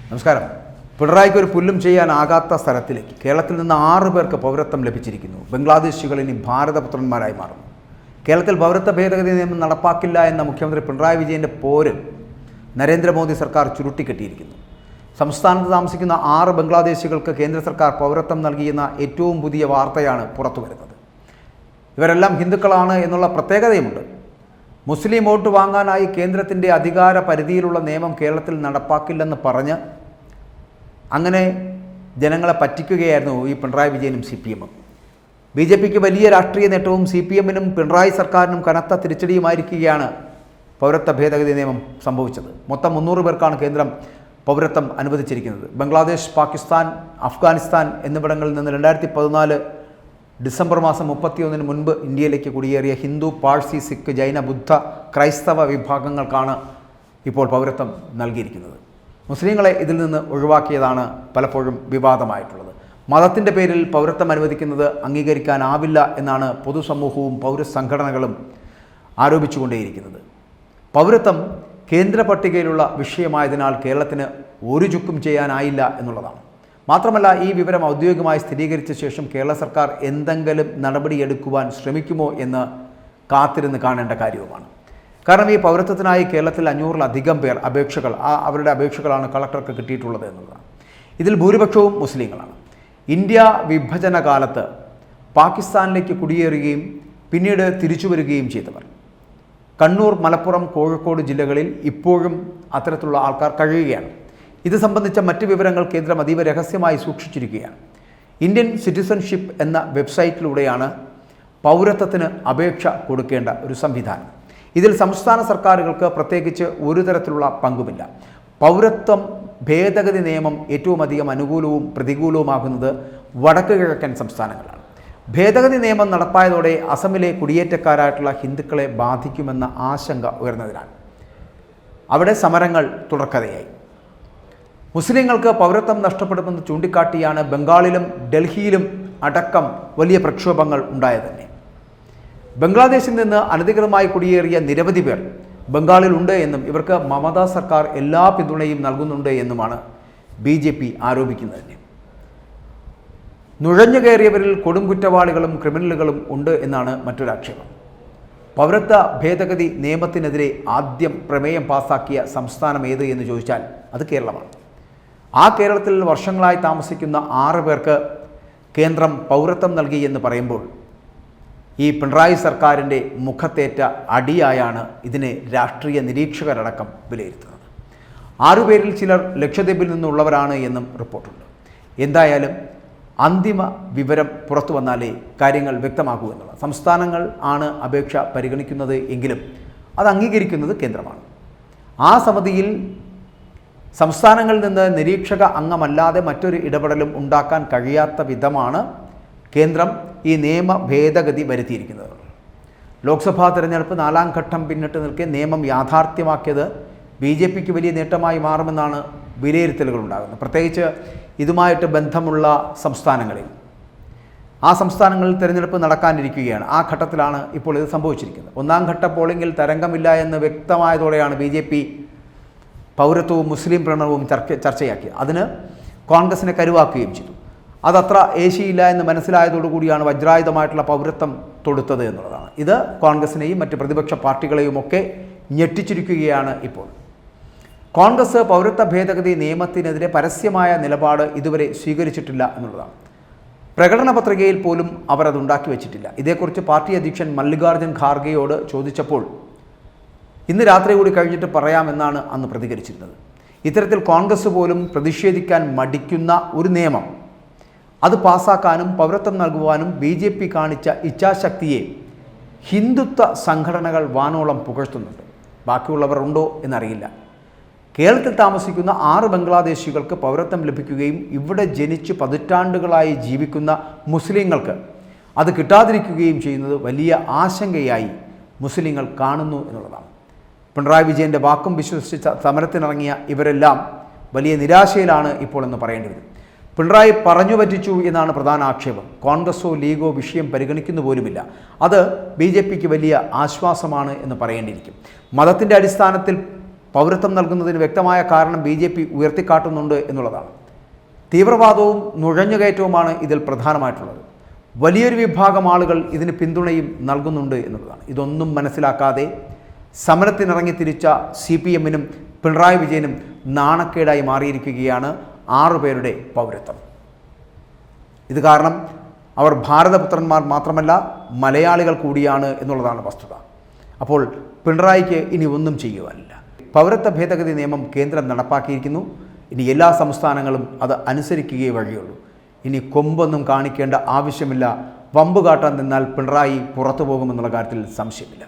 നമസ്കാരം. പിണറായിക്ക് ഒരു പുല്ലും ചെയ്യാനാകാത്ത സ്ഥലത്തിലേക്ക് കേരളത്തിൽ നിന്ന് 6 പേർക്ക് പൗരത്വം ലഭിച്ചിരിക്കുന്നു. ബംഗ്ലാദേശികൾ ഇനി ഭാരതപുത്രന്മാരായി മാറുന്നു. കേരളത്തിൽ പൗരത്വ ഭേദഗതി നിയമം നടപ്പാക്കില്ല എന്ന മുഖ്യമന്ത്രി പിണറായി വിജയൻ്റെ പോര് നരേന്ദ്രമോദി സർക്കാർ ചുരുട്ടിക്കെട്ടിയിരിക്കുന്നു. സംസ്ഥാനത്ത് താമസിക്കുന്ന 6 ബംഗ്ലാദേശികൾക്ക് കേന്ദ്ര സർക്കാർ പൗരത്വം നൽകിയെന്ന ഏറ്റവും പുതിയ വാർത്തയാണ് പുറത്തു വരുന്നത്. ഇവരെല്ലാം ഹിന്ദുക്കളാണ് എന്നുള്ള പ്രത്യേകതയുമുണ്ട്. മുസ്ലിം വോട്ട് വാങ്ങാനായി കേന്ദ്രത്തിൻ്റെ അധികാര പരിധിയിലുള്ള നിയമം കേരളത്തിൽ നടപ്പാക്കില്ലെന്ന് പറഞ്ഞ് അങ്ങനെ ജനങ്ങളെ പറ്റിക്കുകയായിരുന്നു ഈ പിണറായി വിജയനും CPM-ഉം. BJPക്ക് വലിയ രാഷ്ട്രീയ നേട്ടവും CPM-നും പിണറായി സർക്കാരിനും കനത്ത തിരിച്ചടിയുമായിരിക്കുകയാണ് പൗരത്വ ഭേദഗതി നിയമം സംഭവിച്ചത്. മൊത്തം 300 പേർക്കാണ് കേന്ദ്രം പൗരത്വം അനുവദിച്ചിരിക്കുന്നത്. ബംഗ്ലാദേശ്, പാകിസ്ഥാൻ, അഫ്ഗാനിസ്ഥാൻ എന്നിവിടങ്ങളിൽ നിന്ന് 2014 ഡിസംബർ മാസം 31 മുൻപ് ഇന്ത്യയിലേക്ക് കുടിയേറിയ ഹിന്ദു, പാഴ്സി, സിഖ്, ജൈന, ബുദ്ധ, ക്രൈസ്തവ വിഭാഗങ്ങൾക്കാണ് ഇപ്പോൾ പൗരത്വം നൽകിയിരിക്കുന്നത്. മുസ്ലിങ്ങളെ ഇതിൽ നിന്ന് ഒഴിവാക്കിയതാണ് പലപ്പോഴും വിവാദമായിട്ടുള്ളത്. മതത്തിൻ്റെ പേരിൽ പൗരത്വം അനുവദിക്കുന്നത് അംഗീകരിക്കാനാവില്ല എന്നാണ് പൊതുസമൂഹവും പൗരസംഘടനകളും ആരോപിച്ചുകൊണ്ടേയിരിക്കുന്നത്. പൗരത്വം കേന്ദ്ര പട്ടികയിലുള്ള വിഷയമായതിനാൽ കേരളത്തിന് ഒരു ചുക്കും ചെയ്യാനായില്ല എന്നുള്ളതാണ്. മാത്രമല്ല, ഈ വിവരം ഔദ്യോഗികമായി സ്ഥിരീകരിച്ച ശേഷം കേരള സർക്കാർ എന്തെങ്കിലും നടപടിയെടുക്കുവാൻ ശ്രമിക്കുമോ എന്ന് കാത്തിരുന്ന് കാണേണ്ട കാര്യവുമാണ്. കാരണം ഈ പൗരത്വത്തിനായി കേരളത്തിൽ 500-ലധികം പേർ അവരുടെ അപേക്ഷകളാണ് കളക്ടർക്ക് കിട്ടിയിട്ടുള്ളത് എന്നുള്ളതാണ്. ഇതിൽ ഭൂരിപക്ഷവും മുസ്ലിങ്ങളാണ്. ഇന്ത്യ വിഭജന കാലത്ത് പാകിസ്ഥാനിലേക്ക് കുടിയേറുകയും പിന്നീട് തിരിച്ചു വരികയും ചെയ്തവർ. കണ്ണൂർ, മലപ്പുറം, കോഴിക്കോട് ജില്ലകളിൽ ഇപ്പോഴും അത്തരത്തിലുള്ള ആൾക്കാർ കഴിയുകയാണ്. ഇത് സംബന്ധിച്ച മറ്റ് വിവരങ്ങൾ കേന്ദ്രം അതീവ രഹസ്യമായി സൂക്ഷിച്ചിരിക്കുകയാണ്. ഇന്ത്യൻ സിറ്റിസൺഷിപ്പ് എന്ന വെബ്സൈറ്റിലൂടെയാണ് പൗരത്വത്തിന് അപേക്ഷ കൊടുക്കേണ്ട ഒരു സംവിധാനം. ഇതിൽ സംസ്ഥാന സർക്കാരുകൾക്ക് പ്രത്യേകിച്ച് ഒരു തരത്തിലുള്ള പങ്കുമില്ല. പൗരത്വം ഭേദഗതി നിയമം ഏറ്റവും അധികം അനുകൂലവും പ്രതികൂലവുമാകുന്നത് വടക്ക് കിഴക്കൻ സംസ്ഥാനങ്ങളാണ്. ഭേദഗതി നിയമം നടപ്പായതോടെ അസമിലെ കുടിയേറ്റക്കാരായിട്ടുള്ള ഹിന്ദുക്കളെ ബാധിക്കുമെന്ന ആശങ്ക ഉയർന്നതിനാൽ അവിടെ സമരങ്ങൾ തുടർക്കഥയായി. മുസ്ലിങ്ങൾക്ക് പൗരത്വം നഷ്ടപ്പെടുമെന്ന് ചൂണ്ടിക്കാട്ടിയാണ് ബംഗാളിലും ഡൽഹിയിലും അടക്കം വലിയ പ്രക്ഷോഭങ്ങൾ ഉണ്ടായത് തന്നെ. ബംഗ്ലാദേശിൽ നിന്ന് അനധികൃതമായി കുടിയേറിയ നിരവധി പേർ ബംഗാളിലുണ്ട് എന്നും ഇവർക്ക് മമതാ സർക്കാർ എല്ലാ പിന്തുണയും നൽകുന്നുണ്ട് എന്നുമാണ് BJP ആരോപിക്കുന്നത്. നുഴഞ്ഞു കയറിയവരിൽ കൊടും കുറ്റവാളികളും ക്രിമിനലുകളും ഉണ്ട് എന്നാണ് മറ്റൊരാക്ഷേപം. പൗരത്വ ഭേദഗതി നിയമത്തിനെതിരെ ആദ്യം പ്രമേയം പാസാക്കിയ സംസ്ഥാനം ഏത് എന്ന് ചോദിച്ചാൽ അത് കേരളമാണ്. ആ കേരളത്തിൽ വർഷങ്ങളായി താമസിക്കുന്ന 6 പേർക്ക് കേന്ദ്രം പൗരത്വം നൽകി എന്ന് പറയുമ്പോൾ ഈ പിണറായി സർക്കാരിൻ്റെ മുഖത്തേറ്റ അടിയായാണ് ഇതിനെ രാഷ്ട്രീയ നിരീക്ഷകരടക്കം വിലയിരുത്തുന്നത്. 6 പേരിൽ ചിലർ ലക്ഷദ്വീപിൽ നിന്നുള്ളവരാണ് എന്നും റിപ്പോർട്ടുണ്ട്. എന്തായാലും അന്തിമ വിവരം പുറത്തു വന്നാലേ കാര്യങ്ങൾ വ്യക്തമാകൂ എന്നുള്ളത്. സംസ്ഥാനങ്ങൾ ആണ് അപേക്ഷ പരിഗണിക്കുന്നത് എങ്കിലും അത് അംഗീകരിക്കുന്നത് കേന്ദ്രമാണ്. ആ സമിതിയിൽ സംസ്ഥാനങ്ങളിൽ നിന്ന് നിരീക്ഷക അംഗമല്ലാതെ മറ്റൊരു ഇടപെടലും ഉണ്ടാക്കാൻ കഴിയാത്ത വിധമാണ് കേന്ദ്രം ഈ നിയമ ഭേദഗതി വരുത്തിയിരിക്കുന്നത്. ലോക്സഭാ തെരഞ്ഞെടുപ്പ് 4ാം ഘട്ടം പിന്നിട്ട് നിൽക്കെ നിയമം യാഥാർത്ഥ്യമാക്കിയത് BJPക്ക് വലിയ നേട്ടമായി മാറുമെന്നാണ് വിലയിരുത്തലുകൾ ഉണ്ടാകുന്നത്. പ്രത്യേകിച്ച് ഇതുമായിട്ട് ബന്ധമുള്ള സംസ്ഥാനങ്ങളിൽ. ആ സംസ്ഥാനങ്ങളിൽ തെരഞ്ഞെടുപ്പ് നടക്കാനിരിക്കുകയാണ്. ആ ഘട്ടത്തിലാണ് ഇപ്പോൾ ഇത് സംഭവിച്ചിരിക്കുന്നത്. 1ാം ഘട്ട പോളിംഗിൽ തരംഗമില്ല എന്ന് വ്യക്തമായതോടെയാണ് BJP പൗരത്വവും മുസ്ലിം പ്രണവും ചർച്ചയാക്കിയത്. അതിന് കോൺഗ്രസിനെ കരുവാക്കുകയും ചെയ്തു. അതത്ര ഏശിയില്ല എന്ന് മനസ്സിലായതോടുകൂടിയാണ് വജ്രായുധമായിട്ടുള്ള പൗരത്വം തൊടുത്തത് എന്നുള്ളതാണ്. ഇത് കോൺഗ്രസിനെയും മറ്റ് പ്രതിപക്ഷ പാർട്ടികളെയും ഒക്കെ ഞെട്ടിച്ചിരിക്കുകയാണ് ഇപ്പോൾ. കോൺഗ്രസ് പൗരത്വ ഭേദഗതി നിയമത്തിനെതിരെ പരസ്യമായ നിലപാട് ഇതുവരെ സ്വീകരിച്ചിട്ടില്ല എന്നുള്ളതാണ്. പ്രകടന പത്രികയിൽ പോലും അവർ അതുണ്ടാക്കി വെച്ചിട്ടില്ല. ഇതേക്കുറിച്ച് പാർട്ടി അധ്യക്ഷൻ മല്ലികാർജ്ജുൻ ഖാർഗെയോട് ചോദിച്ചപ്പോൾ ഇന്ന് രാത്രി കൂടി കഴിഞ്ഞിട്ട് പറയാമെന്നാണ് അന്ന് പ്രതികരിച്ചിരുന്നത്. ഇത്തരത്തിൽ കോൺഗ്രസ് പോലും പ്രതിഷേധിക്കാൻ മടിക്കുന്ന ഒരു നിയമം അത് പാസ്സാക്കാനും പൗരത്വം നൽകുവാനും BJP കാണിച്ച ഇച്ഛാശക്തിയെ ഹിന്ദുത്വ സംഘടനകൾ വാനോളം പുകഴ്ത്തുന്നുണ്ട്. ബാക്കിയുള്ളവർ ഉണ്ടോ എന്നറിയില്ല. കേരളത്തിൽ താമസിക്കുന്ന 6 ബംഗ്ലാദേശികൾക്ക് പൗരത്വം ലഭിക്കുകയും ഇവിടെ ജനിച്ച് പതിറ്റാണ്ടുകളായി ജീവിക്കുന്ന മുസ്ലിങ്ങൾക്ക് അത് കിട്ടാതിരിക്കുകയും ചെയ്യുന്നത് വലിയ ആശങ്കയായി മുസ്ലിങ്ങൾ കാണുന്നു എന്നുള്ളതാണ്. പിണറായി വിജയൻ്റെ വാക്കും വിശ്വസിച്ച് സമരത്തിനിറങ്ങിയ ഇവരെല്ലാം വലിയ നിരാശയിലാണ് ഇപ്പോൾ എന്ന് പറയേണ്ടി വരും. പിണറായി പറഞ്ഞു പറ്റിച്ചു എന്നാണ് പ്രധാന ആക്ഷേപം. കോൺഗ്രസോ ലീഗോ വിഷയം പരിഗണിക്കുന്നു പോലുമില്ല. അത് BJPക്ക് വലിയ ആശ്വാസമാണ് എന്ന് പറയേണ്ടിയിരിക്കും. മതത്തിൻ്റെ അടിസ്ഥാനത്തിൽ പൗരത്വം നൽകുന്നതിന് വ്യക്തമായ കാരണം BJP ഉയർത്തിക്കാട്ടുന്നുണ്ട് എന്നുള്ളതാണ്. തീവ്രവാദവും നുഴഞ്ഞുകയറ്റവുമാണ് ഇതിൽ പ്രധാനമായിട്ടുള്ളത്. വലിയൊരു വിഭാഗം ആളുകൾ ഇതിന് പിന്തുണയും നൽകുന്നുണ്ട് എന്നുള്ളതാണ്. ഇതൊന്നും മനസ്സിലാക്കാതെ സമരത്തിനിറങ്ങി തിരിച്ച CPM-നും പിണറായി വിജയനും നാണക്കേടായി മാറിയിരിക്കുകയാണ് 6 പേരുടെ പൗരത്വം. ഇത് കാരണം അവർ ഭാരതപുത്രന്മാർ മാത്രമല്ല മലയാളികൾ കൂടിയാണ് എന്നുള്ളതാണ് വസ്തുത. അപ്പോൾ പിണറായിക്ക് ഇനി ഒന്നും ചെയ്യുവാനില്ല. പൗരത്വ ഭേദഗതി നിയമം കേന്ദ്രം നടപ്പാക്കിയിരിക്കുന്നു. ഇനി എല്ലാ സംസ്ഥാനങ്ങളും അത് അനുസരിക്കുകയേ വഴിയുള്ളൂ. ഇനി കൊമ്പൊന്നും കാണിക്കേണ്ട ആവശ്യമില്ല. വമ്പ് കാട്ടാൻ നിന്നാൽ പിണറായി പുറത്തു പോകുമെന്നുള്ള കാര്യത്തിൽ സംശയമില്ല.